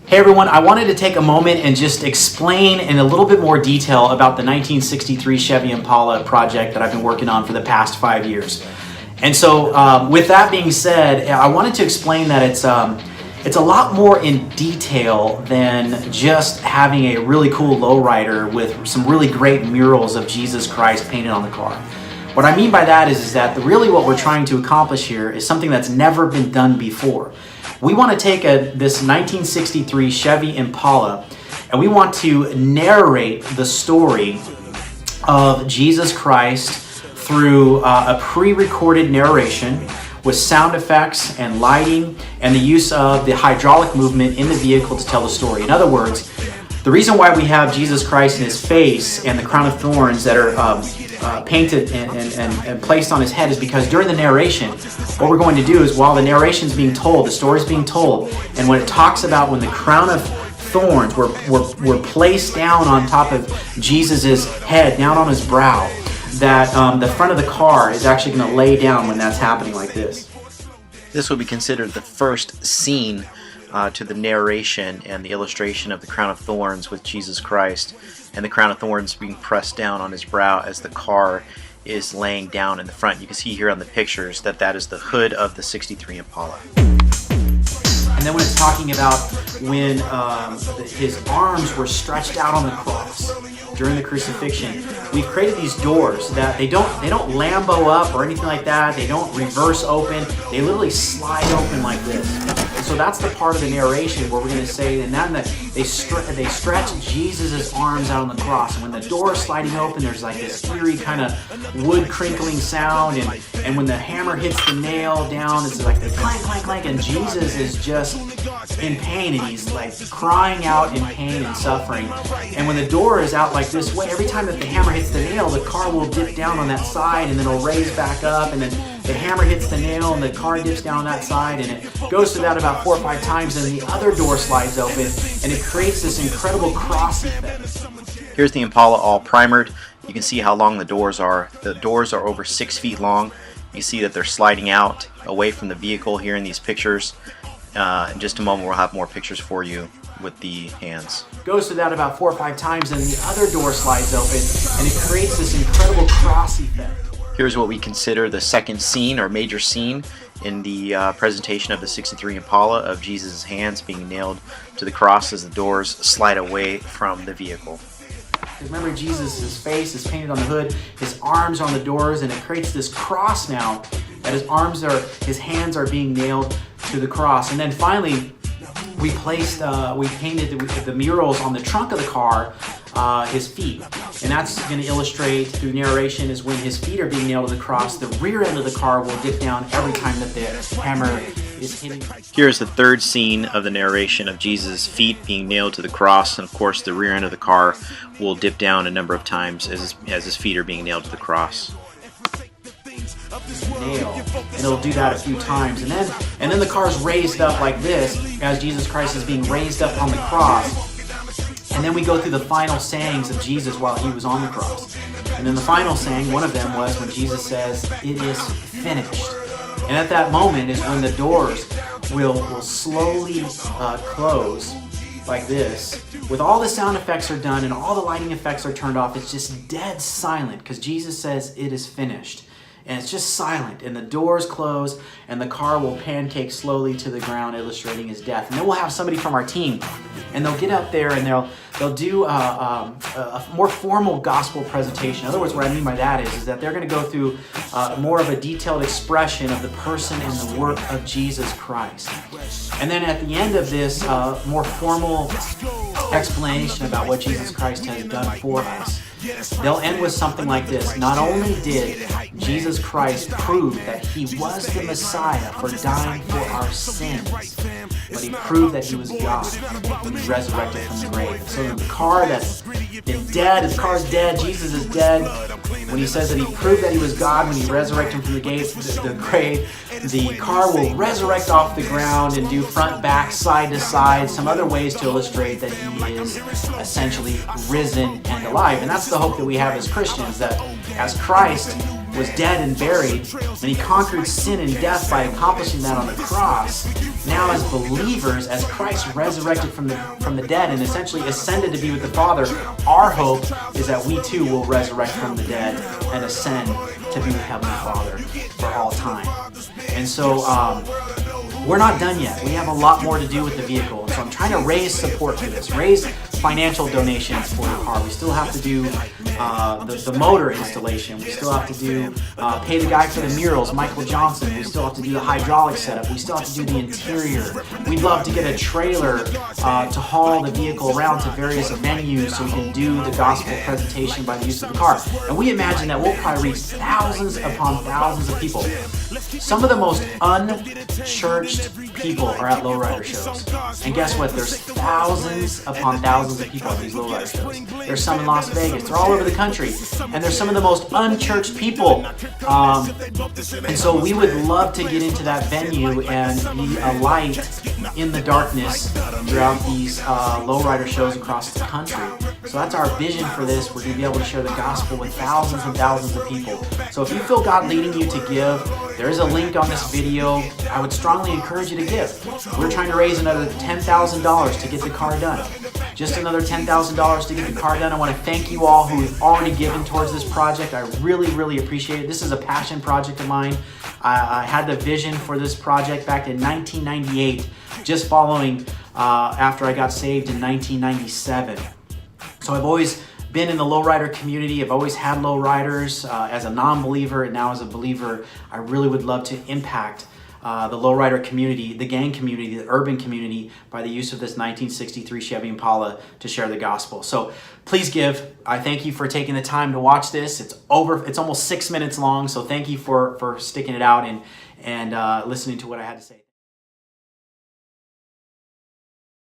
Hey everyone, I wanted to take a moment and just explain in a little bit more detail about the 1963 Chevy Impala project that I've been working on for the past 5 years. And so with that being said, I wanted to explain that it's a lot more in detail than just having a really cool lowrider with some really great murals of Jesus Christ painted on the car. What I mean by that is that really what we're trying to accomplish here is something that's never been done before. We want to take this 1963 Chevy Impala and we want to narrate the story of Jesus Christ through a pre-recorded narration with sound effects and lighting and the use of the hydraulic movement in the vehicle to tell the story. In other words, the reason why we have Jesus Christ in his face and the crown of thorns that are painted and placed on his head is because during the narration, what we're going to do is while the narration is being told, the story is being told, and when it talks about when the crown of thorns were placed down on top of Jesus' head, down on his brow, that the front of the car is actually going to lay down when that's happening like this. This will be considered the first scene to the narration and the illustration of the crown of thorns with Jesus Christ and the crown of thorns being pressed down on his brow as the car is laying down in the front. You can see here on the pictures that that is the hood of the 63 Impala. And then when it's talking about when his arms were stretched out on the cross during the crucifixion, we've created these doors that they don't Lambo up or anything like that. They don't reverse open. They literally slide open like this. And so that's the part of the narration where we're going to say, and then they stretch Jesus' arms out on the cross. And when the door is sliding open, there's like this eerie kind of wood crinkling sound. And when the hammer hits the nail down, it's like the clank, clank, clank. And Jesus is just in pain, and he's like crying out in pain and suffering. And when the door is out like this way, every time that the hammer hits the nail, the car will dip down on that side and then it'll raise back up, and then the hammer hits the nail and the car dips down on that side, and it goes through that about 4 or 5 times, and the other door slides open, and it creates this incredible cross effect. Here's the Impala all primered. You can see how long the doors are. The doors are over 6 feet long. You see that they're sliding out away from the vehicle here in these pictures. In just a moment we'll have more pictures for you with the hands. Goes through that about 4 or 5 times, and the other door slides open, and it creates this incredible cross effect. Here's what we consider the second scene or major scene in the presentation of the 63 Impala of Jesus' hands being nailed to the cross as the doors slide away from the vehicle. Remember, Jesus' face is painted on the hood, his arms are on the doors, and it creates this cross now that his hands are being nailed to the cross. And then finally, we painted the murals on the trunk of the car, his feet. And that's going to illustrate through narration is when his feet are being nailed to the cross, the rear end of the car will dip down every time that the hammer is hitting. Here's the third scene of the narration of Jesus' feet being nailed to the cross, and of course the rear end of the car will dip down a number of times as his feet are being nailed to the cross. Nail, and it'll do that a few times, and then the car's raised up like this as Jesus Christ is being raised up on the cross. And then we go through the final sayings of Jesus while he was on the cross. And then the final saying, one of them was when Jesus says, "It is finished." And at that moment is when the doors will slowly close like this. With all the sound effects are done and all the lighting effects are turned off, it's just dead silent because Jesus says, "It is finished." And it's just silent, and the doors close, and the car will pancake slowly to the ground, illustrating his death. And then we'll have somebody from our team, and they'll get up there and they'll do a more formal gospel presentation. In other words, what I mean by that is that they're going to go through more of a detailed expression of the person and the work of Jesus Christ. And then at the end of this more formal explanation about what Jesus Christ has done for us, they'll end with something like this. Not only did Jesus Christ prove that he was the Messiah for dying for our sins, but he proved that he was God when he resurrected from the grave. So the car that's been dead, his car's dead, Jesus is dead. When he says that he proved that he was God when he resurrected him from the grave, the car will resurrect off the ground and do front, back, side to side, some other ways to illustrate that he is essentially risen and alive. And that's the hope that we have as Christians, that as Christ was dead and buried, and he conquered sin and death by accomplishing that on the cross. Now as believers, as Christ resurrected from the dead and essentially ascended to be with the Father, our hope is that we too will resurrect from the dead and ascend to be with Heavenly Father for all time. And so we're not done yet. We have a lot more to do with the vehicle. And so I'm trying to raise support for this, raise financial donations for the car. We still have to do the motor installation. We still have to do pay the guy for the murals, Michael Johnson. We still have to do the hydraulic setup. We still have to do the interior. We'd love to get a trailer to haul the vehicle around to various venues so we can do the gospel presentation by the use of the car. And we imagine that we'll probably reach thousands upon thousands of people. Some of the most unchurched people are at lowrider shows. And guess what? There's thousands upon thousands of people at these lowrider shows. There's some in Las Vegas. They're all over the country. And there's some of the most unchurched people. And so we would love to get into that venue and be a light in the darkness throughout these lowrider shows across the country. So that's our vision for this. We're going to be able to share the gospel with thousands and thousands of people. So if you feel God leading you to give, there is a link on this video. I would strongly encourage you to give. We're trying to raise another $10,000 to get the car done. Just another $10,000 to get the car done. I want to thank you all who have already given towards this project. I really, really appreciate it. This is a passion project of mine. I had the vision for this project back in 1998, just following after I got saved in 1997. So I've always been in the lowrider community. I've always had lowriders as a non-believer, and now as a believer, I really would love to impact the lowrider community, the gang community, the urban community by the use of this 1963 Chevy Impala to share the gospel. So please give. I thank you for taking the time to watch this. It's almost 6 minutes long, so thank you for sticking it out and listening to what I had to say.